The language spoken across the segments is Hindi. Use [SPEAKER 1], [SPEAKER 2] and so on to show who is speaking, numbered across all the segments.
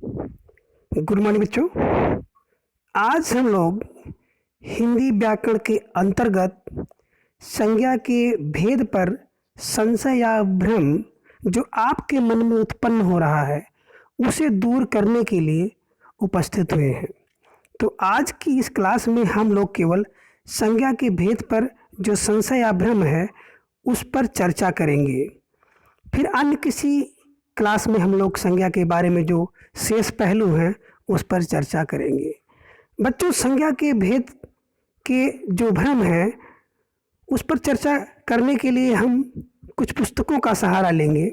[SPEAKER 1] गुड मॉर्निंग बच्चों। आज हम लोग हिंदी व्याकरण के अंतर्गत संज्ञा के भेद पर संशय या भ्रम जो आपके मन में उत्पन्न हो रहा है उसे दूर करने के लिए उपस्थित हुए हैं। तो आज की इस क्लास में हम लोग केवल संज्ञा के भेद पर जो संशय या भ्रम है उस पर चर्चा करेंगे। फिर अन्य किसी क्लास में हम लोग संज्ञा के बारे में जो शेष पहलू हैं उस पर चर्चा करेंगे। बच्चों, संज्ञा के भेद के जो भ्रम है उस पर चर्चा करने के लिए हम कुछ पुस्तकों का सहारा लेंगे।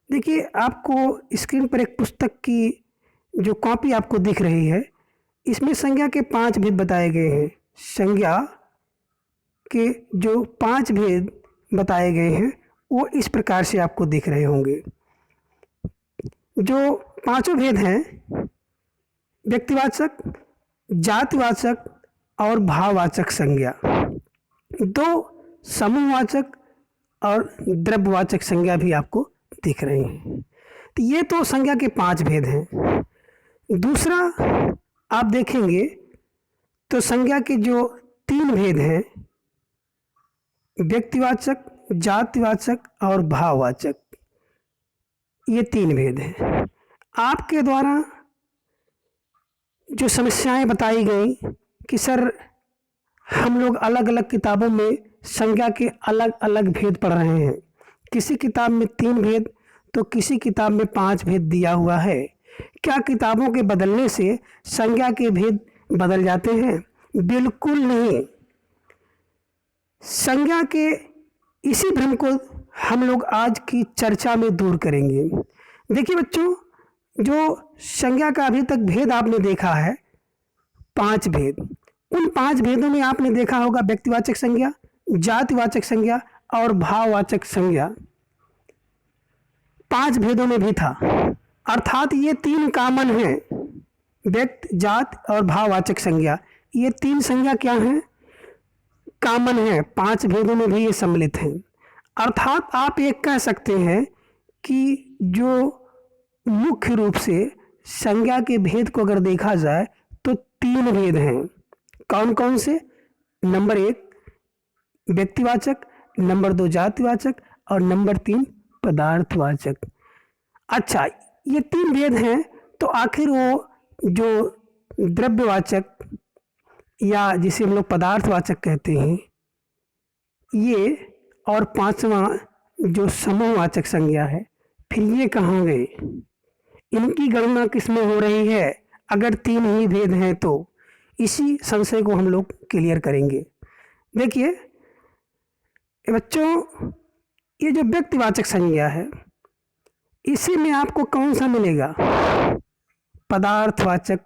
[SPEAKER 1] देखिए, आपको स्क्रीन पर एक पुस्तक की जो कॉपी आपको दिख रही है, इसमें संज्ञा के 5 भेद बताए गए हैं। संज्ञा के जो 5 भेद बताए गए हैं वो इस प्रकार से आपको दिख रहे होंगे। जो पांचों भेद हैं, व्यक्तिवाचक, जातिवाचक और भाववाचक संज्ञा, 2 समूहवाचक और द्रव्यवाचक संज्ञा भी आपको दिख रही हैं। तो ये तो संज्ञा के 5 भेद हैं। दूसरा आप देखेंगे तो संज्ञा के जो 3 भेद हैं, व्यक्तिवाचक, जातिवाचक और भाववाचक, ये 3 भेद हैं। आपके द्वारा जो समस्याएं बताई गई कि सर हम लोग अलग अलग किताबों में संज्ञा के अलग अलग भेद पढ़ रहे हैं, किसी किताब में 3 भेद तो किसी किताब में 5 भेद दिया हुआ है। क्या किताबों के बदलने से संज्ञा के भेद बदल जाते हैं? बिल्कुल नहीं। संज्ञा के इसी भ्रम को हम लोग आज की चर्चा में दूर करेंगे। देखिए बच्चों, जो संज्ञा का अभी तक भेद आपने देखा है 5 भेद, उन 5 भेदों में आपने देखा होगा व्यक्तिवाचक संज्ञा, जातिवाचक संज्ञा और भाववाचक संज्ञा 5 भेदों में भी था। अर्थात ये 3 कॉमन हैं, व्यक्ति, जात और भाववाचक संज्ञा। ये 3 संज्ञा क्या हैं? कॉमन है, 5 भेदों में भी ये सम्मिलित हैं। अर्थात आप ये कह सकते हैं कि जो मुख्य रूप से संज्ञा के भेद को अगर देखा जाए तो 3 भेद हैं। कौन कौन से? नंबर 1 व्यक्तिवाचक, नंबर 2 जातिवाचक और नंबर 3 पदार्थवाचक। अच्छा, ये 3 भेद हैं, तो आखिर वो जो द्रव्यवाचक या जिसे हम लोग पदार्थवाचक कहते हैं, ये और 5वां जो समूहवाचक संज्ञा है, फिर ये कहाँ गए? इनकी गणना किस में हो रही है? अगर 3 ही भेद हैं तो इसी संशय को हम लोग क्लियर करेंगे। देखिए बच्चों, ये जो व्यक्तिवाचक संज्ञा है इसी में आपको कौन सा मिलेगा? पदार्थवाचक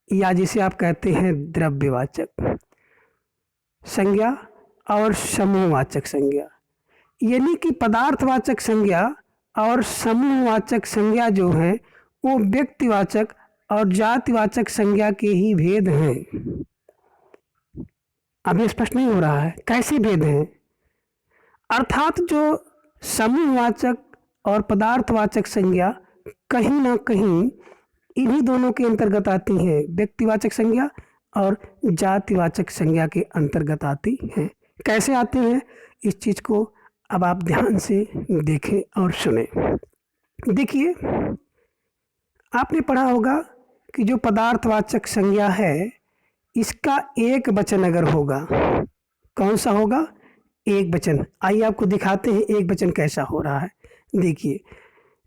[SPEAKER 1] या जिसे आप कहते हैं द्रव्यवाचक संज्ञा और समूहवाचक संज्ञा। यानी कि पदार्थवाचक संज्ञा और समूहवाचक संज्ञा जो है वो व्यक्तिवाचक और जातिवाचक संज्ञा के ही भेद हैं। अभी स्पष्ट नहीं हो रहा है कैसे भेद हैं? अर्थात जो समूहवाचक और पदार्थवाचक संज्ञा कहीं ना कहीं इन्हीं दोनों के अंतर्गत आती हैं, व्यक्तिवाचक संज्ञा और जातिवाचक संज्ञा के अंतर्गत आती हैं। कैसे आती हैं इस चीज़ को अब आप ध्यान से देखें और सुने। देखिए, आपने पढ़ा होगा कि जो पदार्थवाचक संज्ञा है इसका एक वचन अगर होगा, कौन सा होगा? एक वचन। आइए आपको दिखाते हैं एक वचन कैसा हो रहा है। देखिए,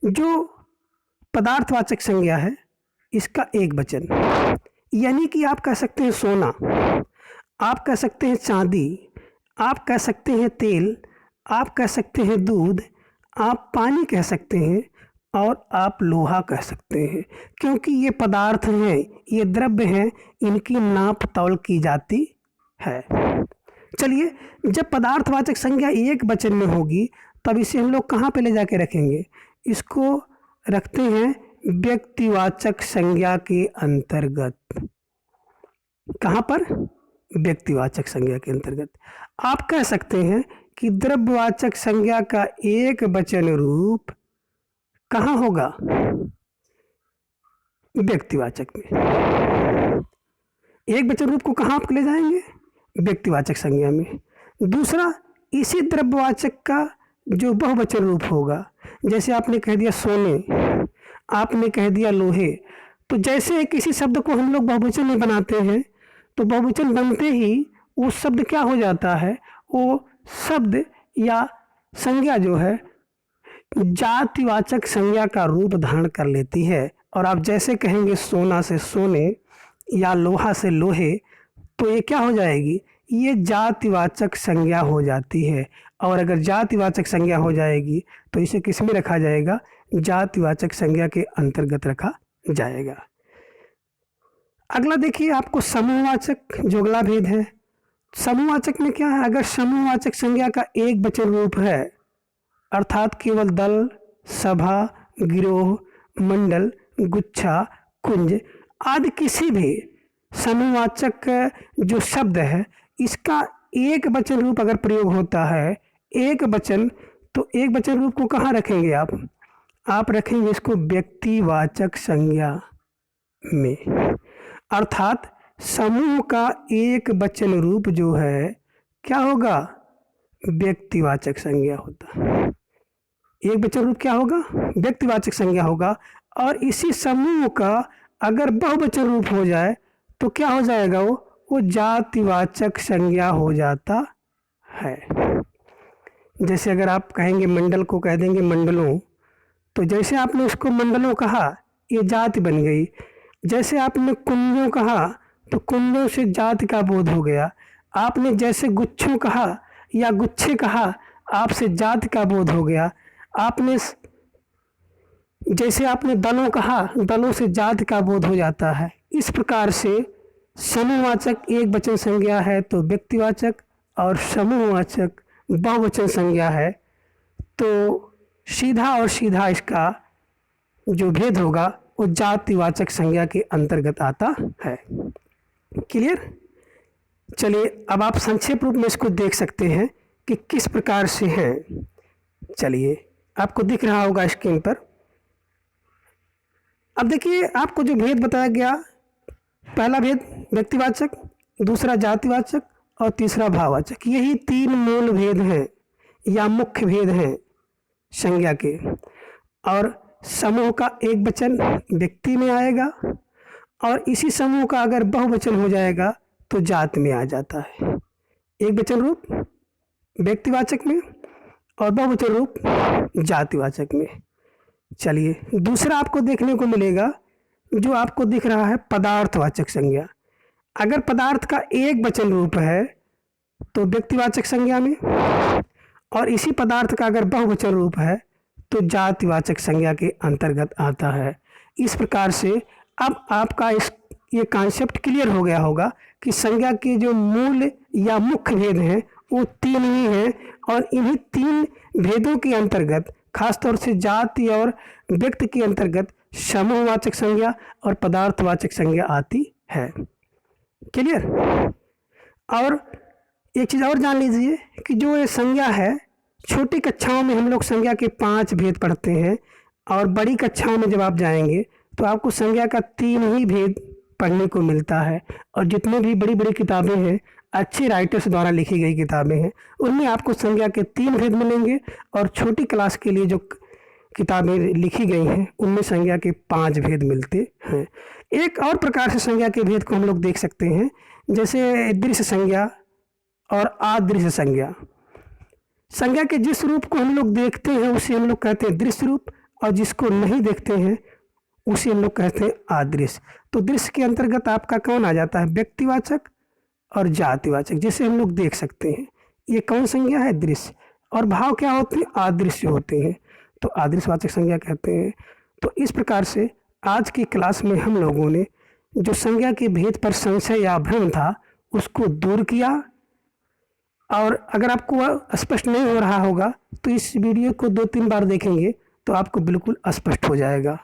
[SPEAKER 1] जो पदार्थवाचक संज्ञा है इसका एक वचन, यानी कि आप कह सकते हैं सोना, आप कह सकते हैं चांदी, आप कह सकते हैं तेल, आप कह सकते हैं दूध, आप पानी कह सकते हैं और आप लोहा कह सकते हैं। क्योंकि ये पदार्थ हैं, ये द्रव्य हैं, इनकी नाप तौल की जाती है। चलिए, जब पदार्थवाचक संज्ञा एक वचन में होगी तब इसे हम लोग कहाँ पे ले जाके रखेंगे? इसको रखते हैं व्यक्तिवाचक संज्ञा के अंतर्गत। कहाँ पर? व्यक्तिवाचक संज्ञा के अंतर्गत। आप कह सकते हैं कि द्रव्यवाचक संज्ञा का एक वचन रूप कहाँ होगा? व्यक्तिवाचक में। एक वचन रूप को कहाँ आप ले जाएंगे? व्यक्तिवाचक संज्ञा में। दूसरा, इसी द्रव्यवाचक का जो बहुवचन रूप होगा, जैसे आपने कह दिया सोने, आपने कह दिया लोहे, तो जैसे किसी शब्द को हम लोग बहुवचन में बनाते हैं तो बहुवचन बनते ही वो शब्द क्या हो जाता है, वो शब्द या संज्ञा जो है जातिवाचक संज्ञा का रूप धारण कर लेती है। और आप जैसे कहेंगे सोना से सोने या लोहा से लोहे, तो ये क्या हो जाएगी? ये जातिवाचक संज्ञा हो जाती है। और अगर जातिवाचक संज्ञा हो जाएगी तो इसे किस में रखा जाएगा? जातिवाचक संज्ञा के अंतर्गत रखा जाएगा। अगला देखिए, आपको समूहवाचक जो अगला भेद है, समूहवाचक में क्या है? अगर समूहवाचक संज्ञा का एक वचन रूप है, अर्थात केवल दल, सभा, गिरोह, मंडल, गुच्छा, कुंज आदि किसी भी समूहवाचक जो शब्द है इसका एक वचन रूप अगर प्रयोग होता है, एक वचन, तो एक वचन रूप को कहाँ रखेंगे आप रखेंगे इसको व्यक्तिवाचक संज्ञा में। अर्थात समूह का एक वचन रूप जो है क्या होगा? व्यक्तिवाचक संज्ञा होता है। एक वचन रूप क्या होगा? व्यक्तिवाचक संज्ञा होगा। और इसी समूह का अगर बहुवचन रूप हो जाए तो क्या हो जाएगा? वो जातिवाचक संज्ञा हो जाता है। जैसे अगर आप कहेंगे मंडल को कह देंगे मंडलों, तो जैसे आपने उसको मंडलों कहा ये जाति बन गई। जैसे आपने कुंजों कहा तो कुंजों से जाति का बोध हो गया। आपने जैसे गुच्छों कहा या गुच्छे कहा, आपसे जाति का बोध हो गया। आपने जैसे आपने दलों कहा, दलों से जाति का बोध हो जाता है। इस प्रकार से समूहवाचक एक वचन संज्ञा है तो व्यक्तिवाचक, और समूहवाचक बहुवचन संज्ञा है तो सीधा और सीधा इसका जो भेद होगा वो जातिवाचक संज्ञा के अंतर्गत आता है। क्लियर? चलिए अब आप संक्षेप रूप में इसको देख सकते हैं कि किस प्रकार से है। चलिए आपको दिख रहा होगा स्क्रीन पर। अब देखिए आपको जो भेद बताया गया, पहला भेद व्यक्तिवाचक, दूसरा जातिवाचक और तीसरा भाववाचक। यही तीन मूल भेद हैं या मुख्य भेद हैं संज्ञा के। और समूह का एक वचन व्यक्ति में आएगा और इसी समूह का अगर बहुवचन हो जाएगा तो जाति में आ जाता है। एक वचन रूप व्यक्तिवाचक में और बहुवचन रूप जातिवाचक में। चलिए दूसरा आपको देखने को मिलेगा जो आपको दिख रहा है पदार्थवाचक संज्ञा। अगर पदार्थ का एक वचन रूप है तो व्यक्तिवाचक संज्ञा में, और इसी पदार्थ का अगर बहुवचन रूप है तो जातिवाचक संज्ञा के अंतर्गत आता है। इस प्रकार से अब आपका ये कॉन्सेप्ट क्लियर हो गया होगा कि संज्ञा के जो मूल या मुख्य भेद हैं वो तीन ही हैं, और इन्हीं तीन भेदों के अंतर्गत खासतौर से जाति और व्यक्ति के अंतर्गत समूहवाचक संज्ञा और पदार्थवाचक संज्ञा आती है। क्लियर? और एक चीज़ और जान लीजिए कि जो ये संज्ञा है, छोटी कक्षाओं में हम लोग संज्ञा के 5 भेद पढ़ते हैं, और बड़ी कक्षाओं में जब आप जाएंगे तो आपको संज्ञा का 3 ही भेद पढ़ने को मिलता है। और जितने भी बड़ी बड़ी किताबें हैं, अच्छे राइटर्स द्वारा लिखी गई किताबें हैं, उनमें आपको संज्ञा के 3 भेद मिलेंगे, और छोटी क्लास के लिए जो किताबें लिखी गई हैं उनमें संज्ञा के 5 भेद मिलते हैं। एक और प्रकार से संज्ञा के भेद को हम लोग देख सकते हैं, जैसे दृश्य संज्ञा और अदृश्य संज्ञा। संज्ञा के जिस रूप को हम लोग देखते हैं उसे हम लोग कहते हैं दृश्य रूप, और जिसको नहीं देखते हैं उसे हम लोग कहते हैं अदृश्य। तो दृश्य के अंतर्गत आपका कौन आ जाता है? व्यक्तिवाचक और जातिवाचक, जिसे हम लोग देख सकते हैं। ये कौन संज्ञा है? दृश्य। और भाव क्या होते हैं? अदृश्य होते हैं, तो अदृश्यवाचक संज्ञा कहते हैं। तो इस प्रकार से आज की क्लास में हम लोगों ने जो संज्ञा के भेद पर संशय या भ्रम था उसको दूर किया। और अगर आपको स्पष्ट नहीं हो रहा होगा तो इस वीडियो को 2-3 बार देखेंगे तो आपको बिल्कुल स्पष्ट हो जाएगा।